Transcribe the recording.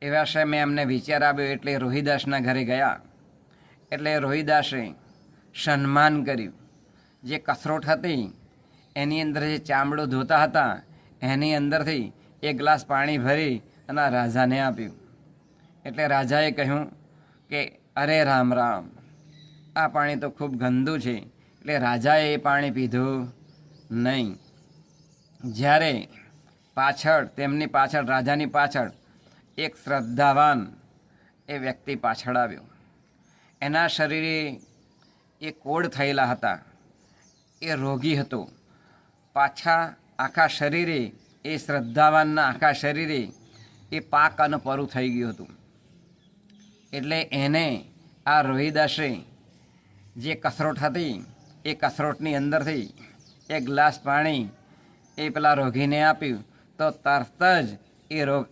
એવા સમયે એમને વિચાર આવ્યો એટલે રોહિદાસના ઘરે ગયા. એટલે રોહિદાસે સન્માન કર્યું. જે કથરોટ હતી એની અંદર જે ચામડું ધોતા હતા એની અંદરથી એક ગ્લાસ પાણી ભરી અને રાજાને આપ્યું. એટલે રાજાએ કહ્યું કે અરે રામ રામ, આ પાણી તો ખૂબ ગંદુ છે. એટલે રાજાએ એ પાણી પીધું નહીં. જ્યારે પાછળ તેમની પાછળ રાજાની પાછળ એક શ્રદ્ધાવાન એ વ્યક્તિ પાછળ આવ્યો. એના શરીરે એ કોડ થયેલા હતા, એ રોગી હતો. પાછા આખા શરીરે એ શ્રદ્ધાવાનના આખા શરીરે એ પાક અને પરું થઈ ગયું હતું. એટલે એને આ રોહિદાસે જે કસરોટ હતી એ કસરોટની અંદરથી એક ગ્લાસ પાણી એ પેલા રોગીને આપ્યું તો તરત જ એ રોગ